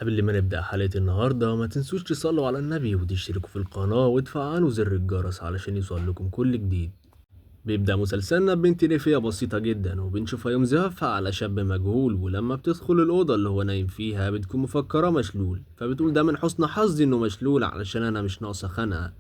قبل ما نبدأ حلقة النهاردة ما تنسوش تصلوا على النبي وتشتركوا في القناة وتفعلوا زر الجرس علشان يوصلكم كل جديد. بيبدأ مسلسلنا ببنت ريفية بسيطة جدا وبنشوفها يوم زفافها على شاب مجهول، ولما بتدخل الأوضة اللي هو نايم فيها بتكون مفكرة مشلول، فبتقول ده من حسن حظي إنه مشلول علشان أنا مش ناقصة خنقة.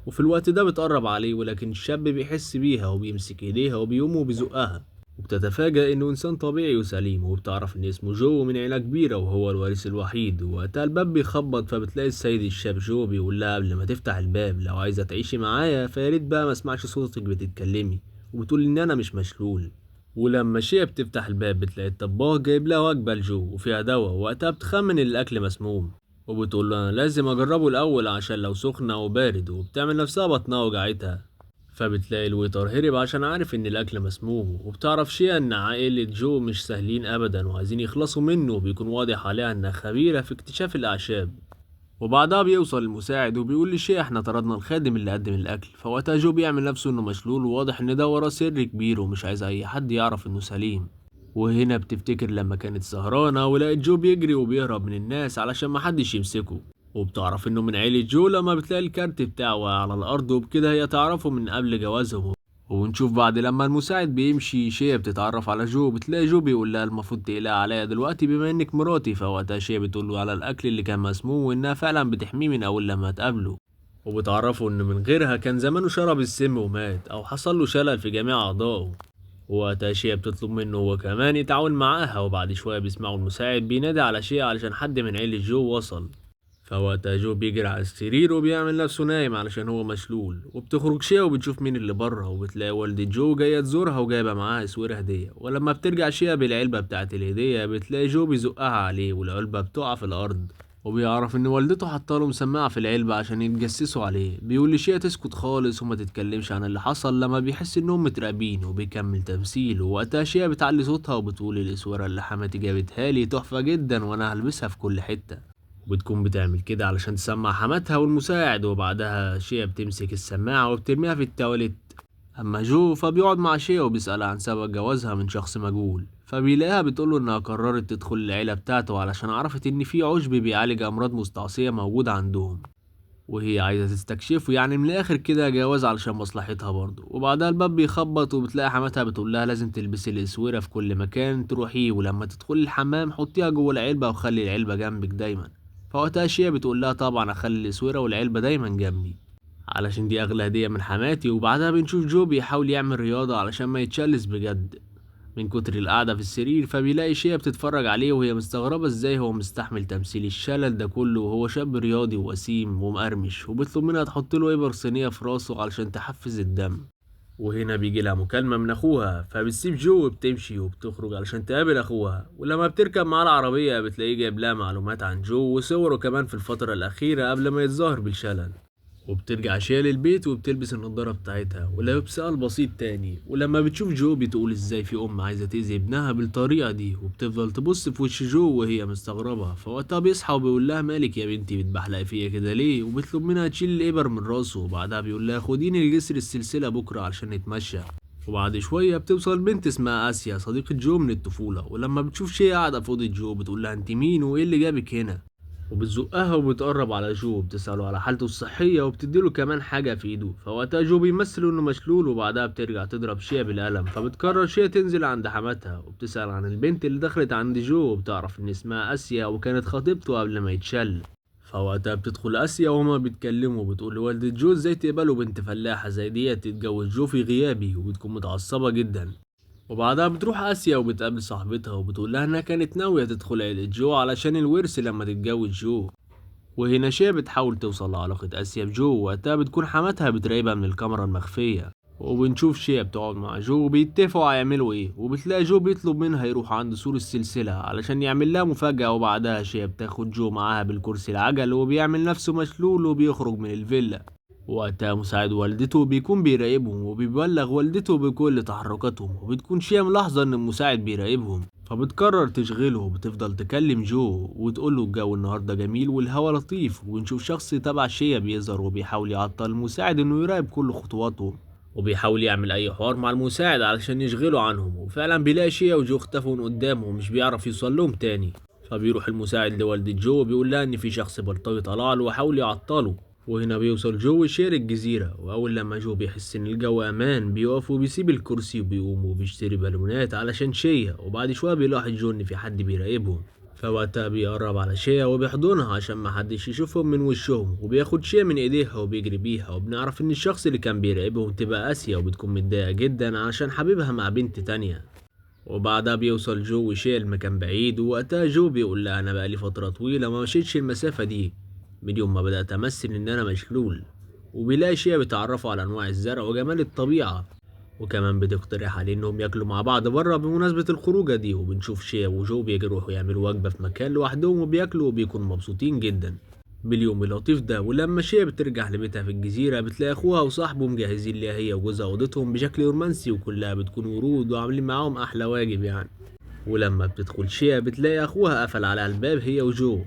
وفي الوقت ده بتقرب عليه، ولكن الشاب بيحس بيها وبيمسك ايديها وبيقوم وبيزقها، وبتتفاجأ إنه إنسان طبيعي وسليم، وبتعرف إن اسمه جو من عيلة كبيرة وهو الوارث الوحيد. ووقتها الباب بيخبط، فبتلاقي السيد الشاب جو بيقول لها قبل ما تفتح الباب لو عايزة تعيشي معايا فياريت بقى ما اسمعش صوتك بتتكلمي، وبتقول إن أنا مش مشلول. ولما شيا بتفتح الباب بتلاقي الطباخ جايب لها وجبة لجو وفيها دواء، وقتها بتخمن إن الأكل مسموم، وبتقول له أنا لازم أجربه الأول عشان لو سخن أو بارد، وبتعمل نفسها بطنها وجعتها. فبتلاقي الويتر هرب عشان عارف ان الاكل مسموم، وبتعرف شيئا ان عائلة جو مش سهلين ابدا وعايزين يخلصوا منه، وبيكون واضح عليها انها خبيرة في اكتشاف الاعشاب. وبعدها بيوصل المساعد وبيقول لشيء احنا طردنا الخادم اللي قدم الاكل، فوقتها جو بيعمل نفسه انه مشلول، وواضح ان ده وراه سر كبير ومش عايز اي حد يعرف انه سليم. وهنا بتفتكر لما كانت سهرانة ولقيت جو بيجري وبيهرب من الناس علشان محدش يمسكه، وبتعرف انه من عيلة جو لما بتلاقي الكارت بتاعه واقع على الارض، وبكده هي تعرفه من قبل جوازهم. ونشوف بعد لما المساعد بيمشي شيا بتتعرف على جو، بتلاقي جو بيقول لها المفروض تقلقي عليا دلوقتي بما انك مراتي، فوقتها شيا بتقول له على الاكل اللي كان مسموم وانها فعلا بتحميه من اول لما تقابله، وبتعرفه ان من غيرها كان زمانه شرب السم ومات او حصل له شلل في جميع اعضائه. ووقتها شيا بتطلب منه هو كمان يتعاون معاها، وبعد شوية بيسمعوا المساعد بينادي على شيا علشان حد من عيلة جو وصل. فوقتها جو بيجري على السرير وبيعمل نفسه نايم علشان هو مشلول، وبتخرج شيا وبتشوف مين اللي بره، وبتلاقي والدة جو جاية تزورها وجايبة معاها اسوره هدية. ولما بترجع شيا بالعلبة بتاعت الهدية بتلاقي جو بيزقها عليه والعلبة بتقع في الأرض، وبيعرف ان والدته حاطاله مسمعة في العلبة عشان يتجسسوا عليه. بيقول لشيا تسكت خالص وما تتكلمش عن اللي حصل لما بيحس انهم متراقبين، وبيكمل تمثيل. ووقتها شيا بتعلي صوتها وبتقول الاسوره اللي حماتي جابتها لي تحفة جدا وانا هلبسها في كل حتة، وبتكون بتعمل كده علشان تسمع حماتها والمساعد. وبعدها شيا بتمسك السماعة وبترميها في التواليت. أما جو فبيقعد مع شيا وبيسألها عن سبب جوازها من شخص مجهول، فبيلاقيها بتقوله إنها قررت تدخل العيلة بتاعته علشان عرفت إن في عشب بيعالج أمراض مستعصية موجودة عندهم، وهي عايزة تستكشفه. يعني من الآخر كده جواز علشان مصلحتها برضه. وبعدها الباب بيخبط وبتلاقي حماتها بتقولها لازم تلبسي الأسورة في كل مكان تروحيه، ولما تدخلي الحمام حطيها جوه العلبة وخلي العلبة جنبك دايما. فوقتها شيا بتقولها طبعا أخلي الأسورة والعلبة دايما جنبي علشان دي أغلى هدية من حماتي. وبعدها بنشوف جو بيحاول يعمل رياضة علشان ما يتشلس بجد من كتر القعدة في السرير، فبيلاقي شيا بتتفرج عليه وهي مستغربة ازاي هو مستحمل تمثيل الشلل ده كله وهو شاب رياضي ووسيم ومقرمش، وبيطلب منها تحط له إبر صينية في راسه علشان تحفز الدم. وهنا بيجي لها مكالمة من أخوها، فبتسيب جو وبتمشي وبتخرج علشان تقابل أخوها. ولما بتركب معاه العربية بتلاقيه جايب لها معلومات عن جو وصوره كمان في الفترة الأخيرة قبل ما يتظاهر بالشلل. وبترجع شيا للبيت وبتلبس النضارة بتاعتها ولابسها البسيط تاني. ولما بتشوف جو بتقول ازاي في ام عايزة تأذي ابنها بالطريقة دي، وبتفضل تبص في وش جو وهي مستغربة. فوقتها بيصحى وبيقول لها مالك يا بنتي بتبحلقي فيا كده ليه، وبيطلب منها تشيل الإبر من راسه. وبعدها بيقول لها خديني لجسر السلسلة بكرة علشان نتمشى. وبعد شوية بتوصل بنت اسمها آسيا صديقة جو من الطفولة، ولما بتشوف شيا قاعدة في أوضة جو بتقول لها انت مين وايه اللي جابك هنا، وبتزقها وبتقرب على جو وبتسأله على حالته الصحية وبتديله كمان حاجة في ايده. فوقتها جو بيمثل انه مشلول، وبعدها بترجع تضرب شيا بالقلم. فبتقرر شيا تنزل عند حماتها وبتسأل عن البنت اللي دخلت عند جو، وبتعرف ان اسمها آسيا وكانت خطيبته قبل ما يتشل. فوقتها بتدخل آسيا وهما بيتكلموا وبتقول لوالدة جو ازاي تقبلوا بنت فلاحة زي دي تتجوز جو في غيابي، وبتكون متعصبة جدا. وبعدها بتروح آسيا وبتقابل صاحبتها وبتقول لها إنها كانت ناوية تدخل عيلة جو علشان الورث لما تتجوز جو. وهنا شيا بتحاول توصل لعلاقة آسيا بجو، وقتها بتكون حماتها بتراقبها من الكاميرا المخفية. وبنشوف شيا بتقعد مع جو وبيتفقوا هيعملوا ايه، وبتلاقي جو بيطلب منها يروح عند سور السلسلة علشان يعمل لها مفاجأة. وبعدها شيا بتاخد جو معاها بالكرسي العجل وبيعمل نفسه مشلول وبيخرج من الفيلا. وقتها مساعد والدته بيكون بيراقبهم وبيبلغ والدته بكل تحركاتهم، وبتكون شيا ملاحظة ان المساعد بيراقبهم، فبتقرر تشغله وبتفضل تكلم جو وتقوله الجو النهارده جميل والهوا لطيف. ونشوف شخص تبع شيا بيظهر وبيحاول يعطل المساعد انه يراقب كل خطواتهم، وبيحاول يعمل اي حوار مع المساعد علشان يشغله عنهم. وفعلا بيلاقي شيا وجو اختفوا من قدامه ومش بيعرف يوصل لهم تاني. فبيروح المساعد لوالدة جو وبيقول لها ان في شخص بلطجي طلع له وحاول يعطله. وهنا بيوصل جو ويشير الجزيرة، وأول لما جو بيحس إن الجو أمان بيقف وبيسيب الكرسي وبيقوم وبيشتري بالونات علشان شيا. وبعد شوية بيلاحظ جو إن في حد بيراقبهم، فوقتها بيقرب على شيا وبيحضنها عشان محدش يشوفهم من وشهم، وبياخد شيا من ايديها وبيجري بيها. وبنعرف ان الشخص اللي كان بيراقبهم تبقى آسيا، وبتكون متضايقة جدا عشان حبيبها مع بنت تانية. وبعدها بيوصل جو وشيا لمكان بعيد، ووقتها جو بيقول لها انا بقالي فترة طويلة ما مشيتش المسافة دي من يوم ما بدأت امثل ان انا مشلول. وبيلاقي شيا بيتعرفوا على انواع الزرع وجمال الطبيعة، وكمان بتقترح عليه انهم ياكلوا مع بعض بره بمناسبة الخروجة دي. وبنشوف شيا وجو بيروحوا يعملوا وجبة في مكان لوحدهم وبياكلوا وبيكونوا مبسوطين جدا باليوم اللطيف ده. ولما شيا بترجع لبيتها في الجزيرة بتلاقي اخوها وصاحبه مجهزين ليها هي وجوزها اوضتهم بشكل رومانسي، وكلها بتكون ورود وعاملين معاهم احلى واجب يعني. ولما بتدخل شيا بتلاقي اخوها قفل على الباب هي وجو.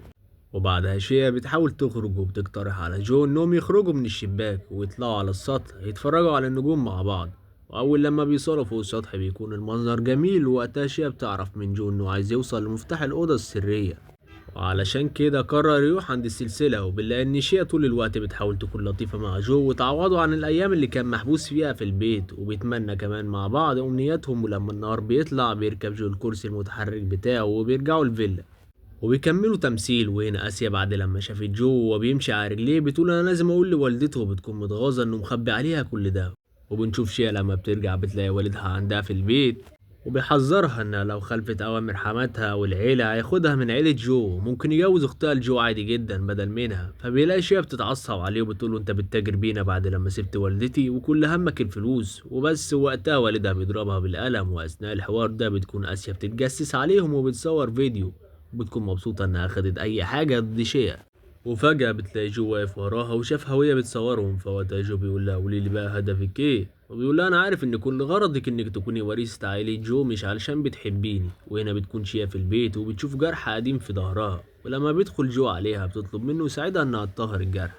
وبعدها شيا بتحاول تخرج وبتقترح على جو انهم يخرجوا من الشباك ويطلعوا على السطح يتفرجوا على النجوم مع بعض. واول لما بيوصلوا فوق السطح بيكون المنظر جميل، ووقتها شيا بتعرف من جو انه عايز يوصل لمفتاح الاوضه السريه، وعلشان كده قرر يروح عند السلسله. وبنلاقي ان شيا طول الوقت بتحاول تكون لطيفه مع جو وتعوضه عن الايام اللي كان محبوس فيها في البيت، وبيتمنى كمان مع بعض امنياتهم. ولما النهار بيطلع بيركب جو الكرسي المتحرك بتاعه وبيرجعوا الفيلا وبيكملوا تمثيل. وهنا آسيا بعد لما شافت جو وهو بيمشي على رجليه بتقول أنا لازم أقول لوالدته، وبتكون متغاظة إنه مخبي عليها كل ده. وبنشوف شيا لما بترجع بتلاقي والدها عندها في البيت وبيحذرها إنها لو خلفت أوامر حماتها والعيلة هياخدها من عيلة جو، وممكن يجوز أختها لجو عادي جدا بدل منها. فبيلاقي شيا بتتعصب عليه وبتقوله أنت بتتاجر بينا بعد لما سبت والدتي وكل همك الفلوس وبس. وقتها والدها بيضربها بالقلم، وأثناء الحوار ده بتكون آسيا بتتجسس عليهم وبتصور فيديو، وبتكون مبسوطة إنها أخدت أي حاجة ضد شيا. وفجأة بتلاقي جو واقف وراها وشافها وهي بتصورهم. فوقتها جو بيقول لها قوليلي بقى هدفك إيه؟ وبيقول لها أنا عارف إن كل غرضك إنك تكوني وريثة عائلة جو مش علشان بتحبيني. وهنا بتكون شيا في البيت وبتشوف جرح قديم في ظهرها، ولما بيدخل جو عليها بتطلب منه يساعدها إنها تطهر الجرح.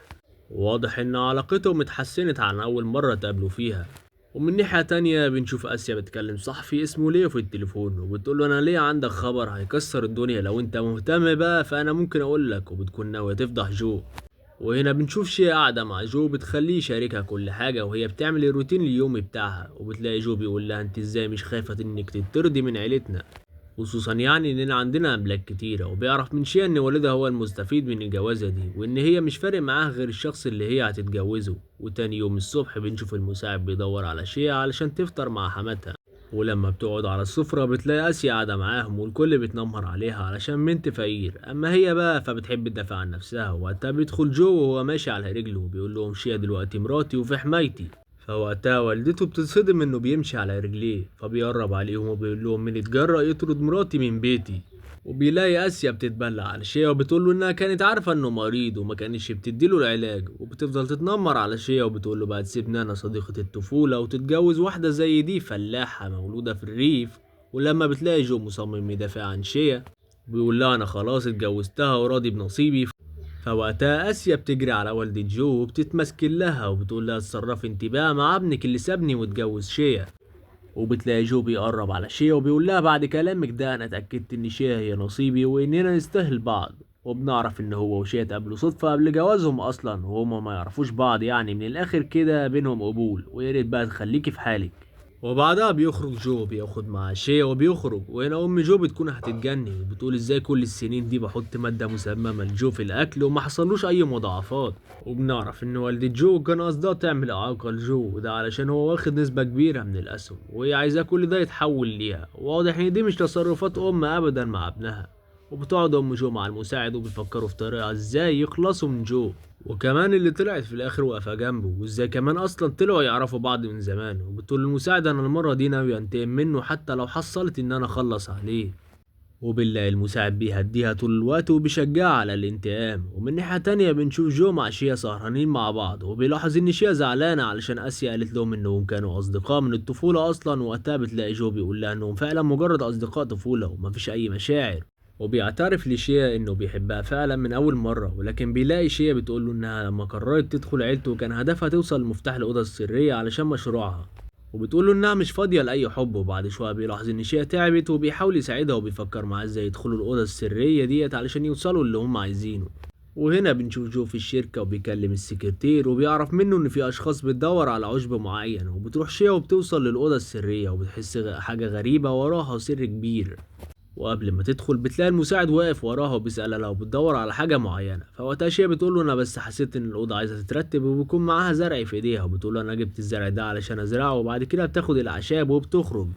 وواضح إن علاقتهم اتحسنت عن أول مرة تقابلوا فيها. ومن ناحية تانية بنشوف آسيا بتكلم صحفي اسمه ليو في التليفون، وبتقوله أنا ليه عندك خبر هيكسر الدنيا لو أنت مهتم بقى فأنا ممكن أقولك. وبتكون ناوية تفضح جو. وهنا بنشوف شيء قاعدة مع جو بتخليه يشاركها كل حاجة وهي بتعمل الروتين اليومي بتاعها. وبتلاقي جو بيقول لها أنت إزاي مش خايفة إنك تطردي من عيلتنا، خصوصا يعني اننا عندنا املاك كتيره. وبيعرف من شيء ان والدها هو المستفيد من الجوازه دي، وان هي مش فارق معاها غير الشخص اللي هي هتتجوزه. وتاني يوم الصبح بنشوف المساعد بيدور على شيء علشان تفطر مع حماتها. ولما بتقعد على السفرة بتلاقي آسيا قاعدة معاهم والكل بيتنمر عليها علشان بنت فقير، أما هي بقى فبتحب تدافع عن نفسها. وقتها بيدخل جو وهو ماشي على رجله وبيقول لهم شيا دلوقتي مراتي وفي حمايتي. فوقتها والدته بتتصدم انه بيمشي على رجليه، فبيقرب عليهم وبيقول لهم مين اتجرأ يطرد مراتي من بيتي. وبيلاقي آسيا بتتبلع على شيا وبتقول له انها كانت عارفه انه مريض وما كانتش بتديله العلاج، وبتفضل تتنمر على شيا وبتقول له بقى تسيبني انا صديقه الطفوله وتتجوز واحده زي دي فلاحه مولوده في الريف. ولما بتلاقي جو مصمم يدافع عن شيا بيقول لها انا خلاص اتجوزتها وراضي بنصيبي. فوقتها آسيا بتجري على والدة جو وبتتمسكن لها وبتقول لها اتصرفي انت بقى مع ابنك اللي سابني واتجوز شيا. وبتلاقي جو بيقرب على شيا وبيقول لها بعد كلامك ده انا اتأكدت ان شيا هي نصيبي واننا نستاهل بعض. وبنعرف ان هو وشيا اتقابلوا صدفة قبل جوازهم اصلا وهما ما يعرفوش بعض، يعني من الاخر كده بينهم قبول، وياريت بقى تخليكي في حالك. وبعدها بيخرج جو بياخد مع شيا وبيخرج. وهنا ام جو بتكون هتتجنن وبتقول ازاي كل السنين دي بحط ماده مسممه لجو في الاكل وما حصلوش اي مضاعفات. وبنعرف ان والدة جو كان قصدها تعمل اعاقه لجو، وده علشان هو واخد نسبه كبيره من الاسهم وهي عايزاه كل ده يتحول ليها. واضح ان دي مش تصرفات ام ابدا مع ابنها. وبتقعد ام جو مع المساعد وبيفكروا في طريقه ازاي يخلصوا من جو، وكمان اللي طلعت في الاخر واقفه جنبه، وازاي كمان اصلا طلعوا يعرفوا بعض من زمان. وبتقول للمساعد انا المره دي ناوي انتقم منه حتى لو حصلت ان انا اخلص عليه. وبالله المساعد بيهديها طول الوقت وبيشجعها على الانتقام. ومن ناحيه تانية بنشوف جو مع شيا سهرانين مع بعض، وبيلاحظ ان شيا زعلانه علشان اسيا قالت لهم انهم كانوا اصدقاء من الطفوله اصلا. وقتها بتلاقي جو بيقول لها انهم فعلا مجرد اصدقاء طفوله ومفيش اي مشاعر. وبيعترف لشيا انه بيحبها فعلا من اول مرة، ولكن بيلاقي شيا بتقوله انها لما قررت تدخل عيلته كان هدفها توصل لمفتاح الاوضة السرية علشان مشروعها. وبتقول له إنها مش فاضية لأي حب. وبعد شوية بيلاحظ إن شيا تعبت وبيحاول يساعدها وبيفكر معاه إزاي يدخلوا الأوضة السرية ديت علشان يوصلوا اللي هم عايزينه. وهنا بنشوف جو في الشركة وبيكلم السكرتير وبيعرف منه إن في أشخاص بتدور على عشب معين. وبتروح شيا وبتوصل للأوضة السرية وبتحس حاجة غريبة وراها سر كبير. وقبل ما تدخل بتلاقي المساعد واقف وراها وبيسألها لو بتدور على حاجة معينة. فوقتها شيا بتقول له أنا بس حسيت إن الأوضة عايزة تترتب، وبيكون معاها زرع في إيديها وبتقول له أنا جبت الزرع ده علشان أزرعه. وبعد كده بتاخد الأعشاب وبتخرج.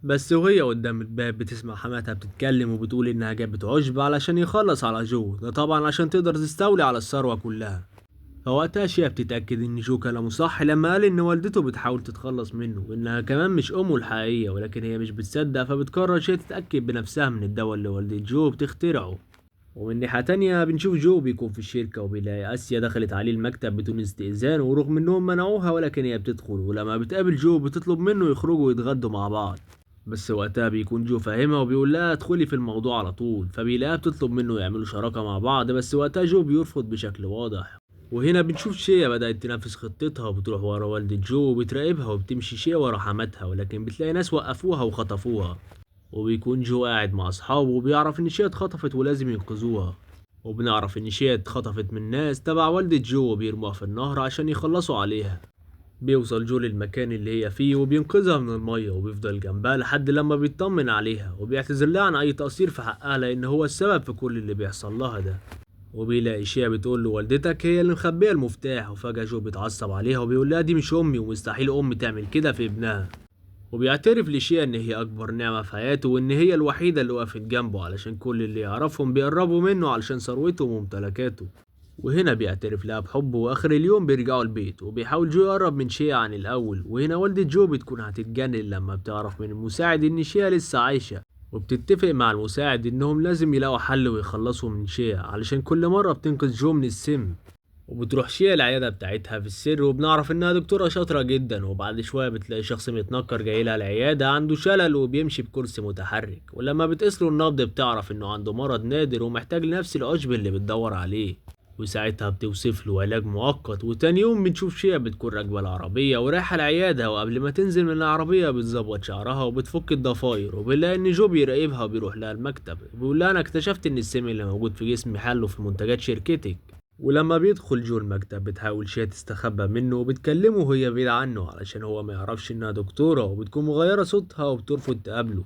بس وهي قدام الباب بتسمع حماتها بتتكلم وبتقول إنها جابت عشب علشان يخلص على جو، ده طبعا عشان تقدر تستولي على الثروة كلها. فوقتها شيا بتتأكد إن جو كلامه صح لما قال إن والدته بتحاول تتخلص منه وإنها كمان مش أمه الحقيقية، ولكن هي مش بتصدق. فبتقرر شيا تتأكد بنفسها من الدواء اللي والدة جو بتخترعه. ومن ناحية تانية بنشوف جو بيكون في الشركة وبيلاقي آسيا دخلت عليه المكتب بدون استئذان، ورغم إنهم منعوها ولكن هي بتدخل. ولما بتقابل جو بتطلب منه يخرجوا ويتغدوا مع بعض. بس وقتها بيكون جو فاهمها وبيقول لها ادخلي في الموضوع على طول. فبيلاقيها بتطلب منه يعملوا شراكة مع بعض، بس وقتها جو بيرفض بشكل واضح. وهنا بنشوف شيا بدأت تنفذ خطتها وبتروح ورا والدة جو وبتراقبها. وبتمشي شيا ورا حماتها ولكن بتلاقي ناس وقفوها وخطفوها. وبيكون جو قاعد مع أصحابه وبيعرف إن شيا اتخطفت ولازم ينقذوها. وبنعرف إن شيا اتخطفت من ناس تبع والدة جو وبيرموها في النهر عشان يخلصوا عليها. بيوصل جو للمكان اللي هي فيه وبينقذها من المية وبيفضل جنبها لحد لما بيطمن عليها وبيعتذر لها عن أي تقصير في حقها لأن هو السبب في كل اللي بيحصل لها ده. وبيلاقي شيا بتقول له والدتك هي اللي مخبيه المفتاح. وفجأة جو بيتعصب عليها وبيقول لها دي مش أمي ومستحيل أم تعمل كده في ابنها. وبيعترف لشيا إن هي أكبر نعمة في حياته وإن هي الوحيدة اللي وقفت جنبه علشان كل اللي يعرفهم بيقربوا منه علشان ثروته وممتلكاته. وهنا بيعترف لها بحبه. واخر اليوم بيرجعوا البيت وبيحاول جو يقرب من شيا عن الاول. وهنا والدة جو بتكون هتتجنن لما بتعرف من المساعد ان شيا لسه عايشة. وبتتفق مع المساعد انهم لازم يلاقوا حل ويخلصوا من شيا علشان كل مرة بتنقذ جو من السم. وبتروح شيا العيادة بتاعتها في السر وبنعرف انها دكتورة شاطرة جدا. وبعد شوية بتلاقي شخص متنكر جاي لها العيادة عنده شلل وبيمشي بكرسي متحرك. ولما بتقيسله النبض بتعرف انه عنده مرض نادر ومحتاج لنفس العشب اللي بتدور عليه. وساعتها بتوصف له علاج مؤقت. وتاني يوم بنشوف شيا بتكون راكبة العربية ورايحة العيادة، وقبل ما تنزل من العربية بتظبط شعرها وبتفك الضفاير. وبنلاقي ان جو بيراقبها وبيروح لها المكتب بيقول لها انا اكتشفت ان السم اللي موجود في جسمي حله في منتجات شركتك. ولما بيدخل جو المكتب بتحاول شيا تستخبى منه وبتكلمه وهي بعيدة عنه علشان هو ما يعرفش انها دكتورة. وبتكون مغيرة صوتها وبترفض تقابله.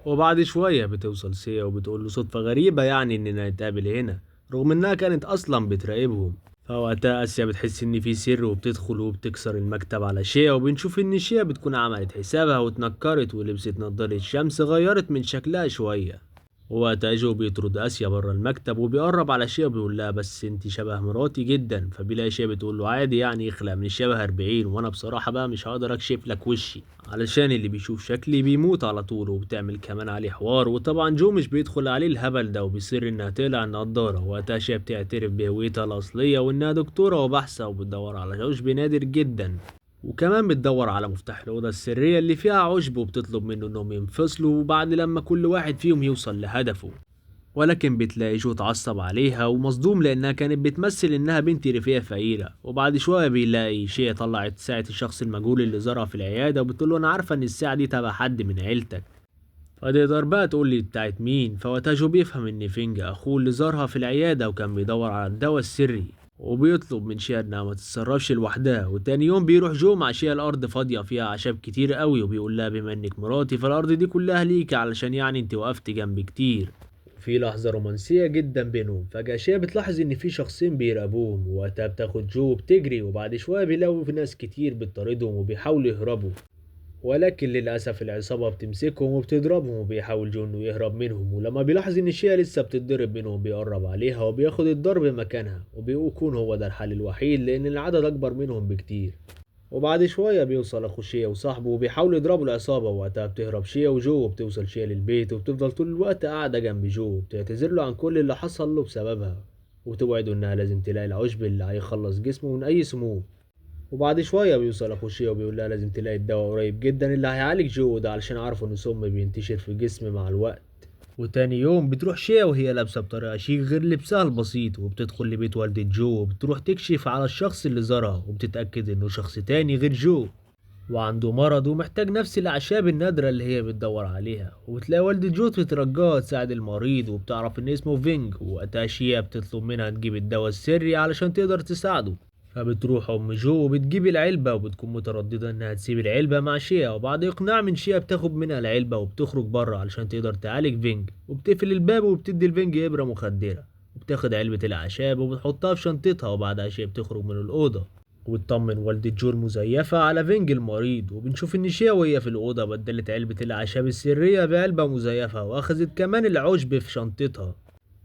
وبعد شوية بتوصل سيا وبتقول له صدفة غريبة يعني إننا نتقابل هنا، رغم إنها كانت أصلا بتراقبهم. فوقتها آسيا بتحس إن في سر وبتدخل وبتكسر المكتب على شيا. وبنشوف إن شيا بتكون عملت حسابها واتنكرت ولبست نضارة شمس غيرت من شكلها شوية. ووقتها جو بيطرد آسيا بره المكتب وبيقرب على شيا وبيقول لها بس انتي شبه مراتي جدا. فبيلاقي شيا بتقول له عادي يعني يخلق من الشبه 40، وانا بصراحة بقى مش هقدر اكشف لك وشي علشان اللي بيشوف شكلي بيموت على طول. وبتعمل كمان عليه حوار. وطبعا جو مش بيدخل عليه الهبل ده وبيصر انها تقلع النضارة. وقتها شيا بتعترف بهويتها الاصلية وانها دكتورة وبحثة وبتدور على عشب نادر جدا. وكمان بتدور على مفتاح الأوضة السرية اللي فيها عشب وبتطلب منه إنهم ينفصلوا بعد لما كل واحد فيهم يوصل لهدفه. ولكن بتلاقي جو اتعصب عليها ومصدوم لأنها كانت بتمثل إنها بنت ريفية فقيرة. وبعد شوية بيلاقي شيء طلعت ساعة الشخص المجهول اللي زارها في العيادة وبتقوله أنا عارفة إن الساعة دي تبع حد من عيلتك، فتقدر بقى تقولي بتاعت مين. فوقتها جو بيفهم إن فينج أخوه اللي زارها في العيادة وكان بيدور على الدواء السري. وبيطلب من شيا انها ما تتصرفش لوحدها. وتاني يوم بيروح جو مع شيا الارض فاضيه فيها اعشاب كتير قوي وبيقول لها بما انك مراتي فالارض دي كلها ليكي علشان يعني انت وقفت جنبي كتير. في لحظه رومانسيه جدا بينهم. فجاه شيا بتلاحظ ان في شخصين بيراقبوهم ووقتها بتاخد جو وبتجري. وبعد شويه بيلاقوا في ناس كتير بتطاردهم وبيحاولوا يهربوا، ولكن للأسف العصابة بتمسكهم وبتضربهم وبيحاول جو إنه يهرب منهم. ولما بيلاحظ إن شيا لسه بتتضرب منهم بيقرب عليها وبياخد الضرب مكانها وبيكون هو ده الحل الوحيد لأن العدد أكبر منهم بكتير. وبعد شوية بيوصل أخو شيا وصاحبه وبيحاولوا يضربوا العصابة. وقتها بتهرب شيا وجو وبتوصل شيا للبيت وبتفضل طول الوقت قاعدة جنب جو وبتعتذر له عن كل اللي حصل له بسببها وتوعده إنها لازم تلاقي العشب اللي هيخلص جسمه من أي سموم. وبعد شوية بيوصل أخو شيا وبيقول لها لازم تلاقي الدواء قريب جدا اللي هيعالج جو ده علشان عارفه إنه سم بينتشر في الجسم مع الوقت. وتاني يوم بتروح شيا وهي لابسة بطريقة شيك غير لبسها البسيط وبتدخل لبيت والدة جو وبتروح تكشف على الشخص اللي زارها وبتتأكد إنه شخص تاني غير جو. وعنده مرض ومحتاج نفس الأعشاب النادرة اللي هي بتدور عليها، وبتلاقي والدة جو بتترجاها تساعد المريض، وبتعرف إن اسمه فينج، ووقتها شيا بتطلب منها تجيب الدواء السري علشان تقدر تساعده. فبتروح أم جو وبتجيب العلبة، وبتكون مترددة إنها تسيب العلبة مع شيا، وبعد إقناع من شيا بتاخد منها العلبة وبتخرج بره علشان تقدر تعالج فينج، وبتقفل الباب وبتدي الفينج إبرة مخدرة، وبتاخد علبة الأعشاب وبتحطها في شنطتها، وبعدها شيا بتخرج من الأوضة. وبتطمن والدة جو المزيفة على فينج المريض، وبنشوف إن شيا وهي في الأوضة بدلت علبة الأعشاب السرية بعلبة مزيفة، وأخذت كمان العشب في شنطتها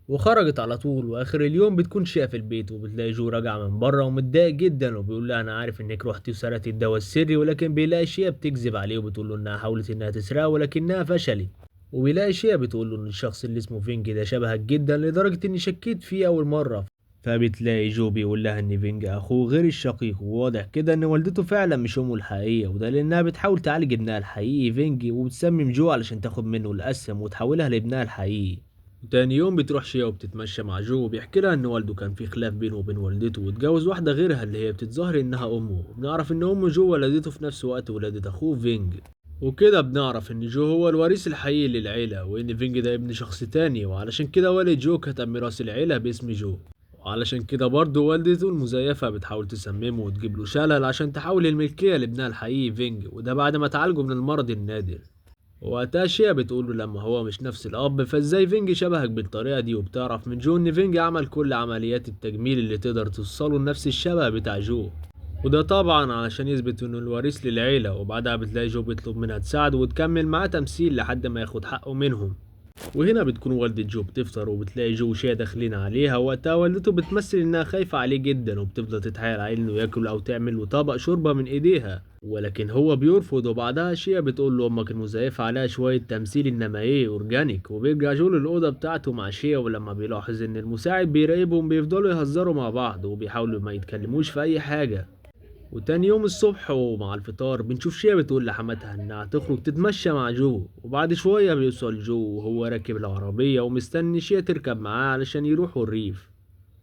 وخرجت على طول. واخر اليوم بتكون شيا في البيت، وبتلاقي جو راجعه من بره ومتضايق جدا، وبيقول لها انا عارف انك رحتي وسرقتي الدواء السري، ولكن بيلاقي شيا بتكذب عليه وبتقول له انها حاولت انها تسرقه ولكنها فشلت. وبيلاقي شيا بتقول له ان الشخص اللي اسمه فينج ده شبهك جدا لدرجه اني شكيت فيه اول مره. فبتلاقي جو بيقول لها ان فينج اخوه غير الشقيق، وواضح كده ان والدته فعلا مش امه الحقيقيه، وده لانها بتحاول تعالج ابنها الحقيقي فينج، وبتسمم جو علشان تاخد منه الاسم وتحولها لابنها الحقيقي. وتاني يوم بتروح شيا وبتتمشى مع جو، وبيحكي لها ان والده كان في خلاف بينه وبين والدته، واتجوز واحده غيرها اللي هي بتتظاهر انها امه، وبنعرف ان ام جو ولدته في نفس وقت ولادة اخوه فينج. وكده بنعرف ان جو هو الوريث الحقيقي للعيله، وان فينج ده ابن شخص تاني، وعلشان كده والد جو كتب ميراث العيله باسم جو. وعلشان كده برضه والدته المزيفه بتحاول تسممه وتجيب له شلل عشان تحول الملكيه لابنها الحقيقي فينج، وده بعد ما تعالجه من المرض النادر. وقتها شيا بتقوله لما هو مش نفس الأب فازاي فينج شبهك بالطريقة دي، وبتعرف من جو إن فينج عمل كل عمليات التجميل اللي تقدر توصله لنفس الشبه بتاع جو، وده طبعا علشان يثبت إنه الوريث للعيلة. وبعدها بتلاقي جو بيطلب منها تساعده وتكمل معاه تمثيل لحد ما ياخد حقه منهم. وهنا بتكون والدة جو بتفطر، وبتلاقي جو وشيا داخلين عليها، وقتها والدته بتمثل انها خايفة عليه جدا، وبتفضل تتحايل عليه انه ياكل او تعمل له طبق شوربة من ايديها، ولكن هو بيرفض. وبعدها شيا بتقول له امك المزيفة عليها شوية تمثيل انما ايه اورجانيك. وبيرجع جو للأوضة بتاعته مع شيا، ولما بيلاحظ ان المساعد بيراقبهم بيفضلوا يهزروا مع بعض وبيحاولوا ما يتكلموش في اي حاجة. وتاني يوم الصبح ومع الفطار بنشوف شيا بتقول لحماتها انها تخرج تتمشى مع جو، وبعد شوية بيوصل جو وهو راكب العربية ومستني شيا تركب معاه علشان يروحوا الريف.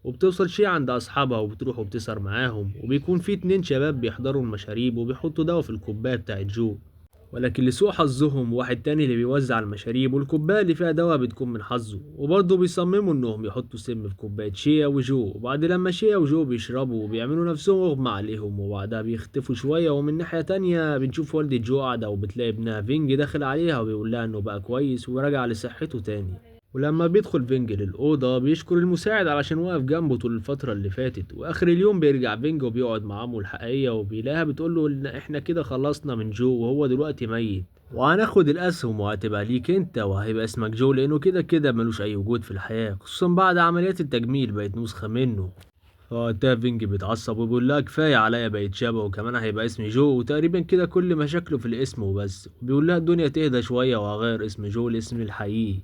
وبتوصل شيا عند اصحابها وبتروح وبتسهر معاهم، وبيكون في 2 شباب بيحضروا المشاريب وبيحطوا دواء في الكوباية بتاعت جو، ولكن لسوء حظهم واحد تاني اللي بيوزع المشاريب والكوباية اللي فيها دواء بتكون من حظه، وبرضه بيصمموا انهم يحطوا سم في كوباية شيا وجو. وبعد لما شيا وجو بيشربوا وبيعملوا نفسهم اغمى عليهم، وبعدها بيختفوا شوية. ومن ناحية تانية بنشوف والدة جو قاعدة وبتلاقي ابنها فينج داخل عليها وبيقول لها انه بقى كويس ورجع لصحته تاني. ولما بيدخل فينج للأوضة بيشكر المساعد علشان واقف جنبه طول الفترة اللي فاتت. وآخر اليوم بيرجع فينج وبيقعد مع عمه الحقيقية، وبيلاقيها بتقوله إن إحنا كده خلصنا من جو وهو دلوقتي ميت، وهناخد الأسهم وهتبقى ليك أنت، وهيبقى اسمك جو لأنه كده كده ملوش أي وجود في الحياة، خصوصا بعد عمليات التجميل بقت نسخة منه. فوقتها فينج بيتعصب وبيقول لها كفاية عليا بقيت شبه، وكمان هيبقى اسمي جو، وتقريبا كده كل مشاكله في الاسم وبس. وبيقول لها الدنيا تهدى شوية وهغير اسم جو لاسمي الحقيقي.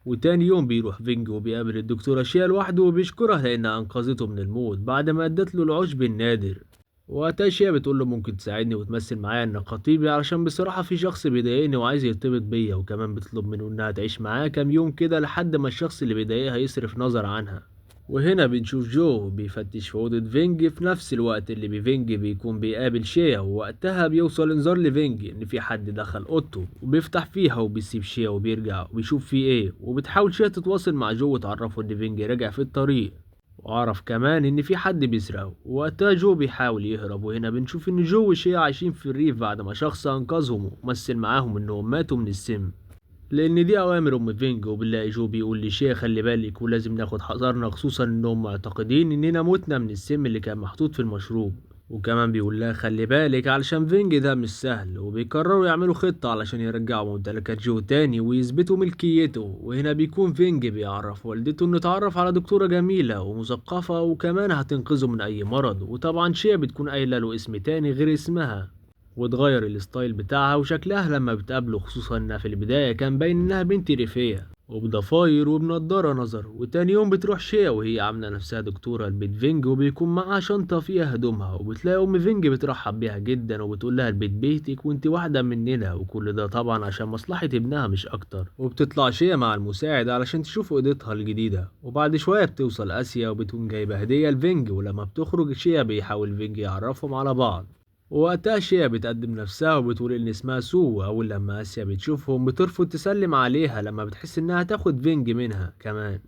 وتاني يوم بيروح فينج وبيقابل الدكتورة شيا لوحده وبيشكرها لأنها أنقذته من الموت بعد ما أدت له العشب النادر. وقتها شيا بتقول له ممكن تساعدني وتمثل معايا إنك خطيبي، علشان بصراحة في شخص بيضايقني وعايز يرتبط بيا، وكمان بتطلب منه إنها تعيش معاه كام يوم كده لحد ما الشخص اللي بيضايقها يصرف نظر عنها. وهنا بنشوف جو بيفتش في أوضة فينج في نفس الوقت اللي بفينج بيكون بيقابل شيا، ووقتها بيوصل انذار لفينج إن في حد دخل أوضته، وبيفتح فيها وبيسيب شيا وبيرجع وبيشوف فيه إيه. وبتحاول شيا تتواصل مع جو وتعرفه إن فينج رجع في الطريق، وعرف كمان إن في حد بيسرقه. ووقتها جو بيحاول يهرب، وهنا بنشوف إن جو وشيا عايشين في الريف بعد ما شخص أنقذهم ومثل معاهم إنهم ماتوا من السم، لان دي اوامر ام فينج. وبنلاقي جو بيقول لشيا خلي بالك ولازم ناخد حذرنا، خصوصا انهم معتقدين اننا متنا من السم اللي كان محطوط في المشروب. وكمان بيقول لها خلي بالك علشان فينج ده مش سهل. وبيقرروا يعملوا خطة علشان يرجعوا ممتلكات جو تاني ويثبتوا ملكيته. وهنا بيكون فينج بيعرف والدته انه اتعرف على دكتورة جميلة ومثقفة وكمان هتنقذه من اي مرض. وطبعا شيا بتكون قايلة له اسم تاني غير اسمها، وتغير الستايل بتاعها وشكلها لما بتقابله، خصوصا انها في البداية كان باين انها بنت ريفية وبضفاير وبنضارة نظر. وتاني يوم بتروح شيا وهي عاملة نفسها دكتورة البيت فينج، وبيكون معاها شنطة فيها هدومها، وبتلاقي ام فينج بترحب بيها جدا وبتقول لها البيت بيتك وانت واحدة مننا، وكل ده طبعا عشان مصلحة ابنها مش اكتر. وبتطلع شيا مع المساعد علشان تشوف اوضتها الجديدة، وبعد شوية بتوصل اسيا وبتكون جايبة هدية لفينج. ولما بتخرج شيا بيحاول فينج يعرفهم على بعض، ووقتها شيا بتقدم نفسها وبتقول إن اسمها سو، وأول لما آسيا بتشوفهم بترفض تسلم عليها لما بتحس إنها تاخد فينج منها كمان.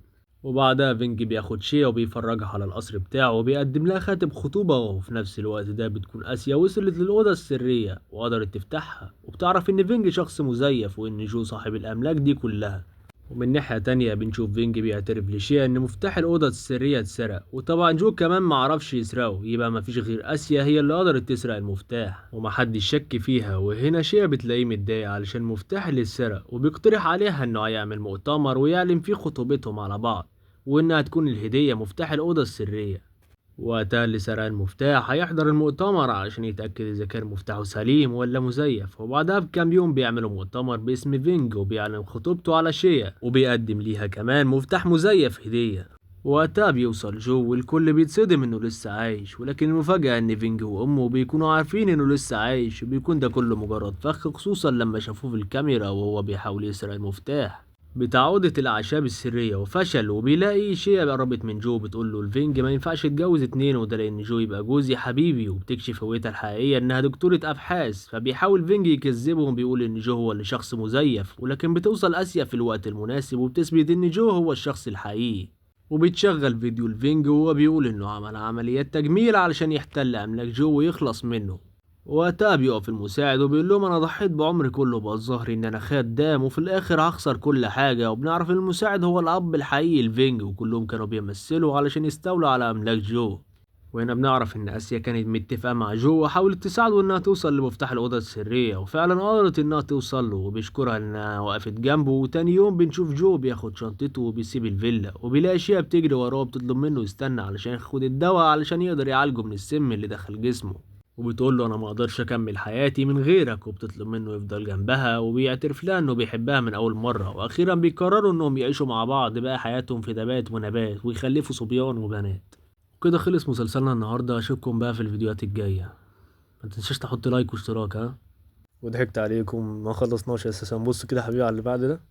وبعدها فينج بياخد شيا وبيفرجها على القصر بتاعه وبيقدم لها خاتم خطوبة، وفي نفس الوقت ده بتكون آسيا وصلت للأوضة السرية وقدرت تفتحها، وبتعرف إن فينج شخص مزيف وإن جو صاحب الأملاك دي كلها. ومن ناحية تانية بنشوف فينج بيعترف لشيا إن مفتاح الأوضة السرية اتسرق، وطبعا جو كمان معرفش يسرقه، يبقى مفيش غير آسيا هي اللي قدرت تسرق المفتاح ومحدش شك فيها. وهنا شيا بتلاقيه متضايق علشان المفتاح اللي اتسرق، وبيقترح عليها إنه هيعمل مؤتمر ويعلن فيه خطوبتهم على بعض، وإنها تكون الهدية مفتاح الأوضة السرية. وقتها اللي سرق المفتاح هيحضر المؤتمر علشان يتأكد إذا كان مفتاحه سليم ولا مزيف، وبعدها بكام يوم بيعملوا مؤتمر باسم فينج وبيعلن خطوبته على شيا وبيقدم ليها كمان مفتاح مزيف هدية. وقتها بيوصل جو والكل بيتصدم انه لسه عايش، ولكن المفاجأة ان فينج وامه بيكونوا عارفين انه لسه عايش، وبيكون ده كله مجرد فخ، خصوصا لما شافوه في الكاميرا وهو بيحاول يسرق المفتاح بتاع أوضة الأعشاب السرية وفشل. وبيلاقي شيا قربت من جو بتقول له الفينج ما ينفعش يتجوز اتنين، وده لأن جو يبقى جوزي حبيبي، وبتكشف هويتها الحقيقية إنها دكتورة أبحاث. فبيحاول فينج يكذبهم بيقول إن جو هو اللي شخص مزيف، ولكن بتوصل آسيا في الوقت المناسب وبتثبت إن جو هو الشخص الحقيقي. وبيتشغل فيديو الفينج وهو بيقول إنه عمل عمليات تجميل علشان يحتل أملاك جو ويخلص منه. وقتها بيقف المساعد وبيقول لهم انا ضحيت بعمري كله بالظهر ان انا خدام وفي الاخر هخسر كل حاجه. وبنعرف ان المساعد هو الاب الحقيقي لفينج، وكلهم كانوا بيمثلوا علشان يستولوا على املاك جو. وهنا بنعرف ان اسيا كانت متفقه مع جو وحاولت تساعده انها توصل لمفتاح الاوضه السريه، وفعلا قدرت انها توصل له وبيشكرها انها وقفت جنبه. وتاني يوم بنشوف جو بياخد شنطته وبيسيب الفيلا، وبيلاقي شيا بتجري وراه بتطلب منه يستنى علشان ياخد الدواء علشان يقدر يعالجه من السم اللي دخل جسمه، وبتقول له انا ما اقدرش اكمل حياتي من غيرك، وبتطلب منه يفضل جنبها، وبيعترف لها انه بيحبها من اول مره. واخيرا بيقرروا انهم يعيشوا مع بعض بقى حياتهم في نبات ونبات ويخلفوا صبيان وبنات. وكده خلص مسلسلنا النهارده، اشوفكم بقى في الفيديوهات الجايه. ما تنساش تحط لايك واشتراك. ها وضحكت عليكم، ما خلصناش اساسا. بص كده يا حبيبي على اللي بعد ده.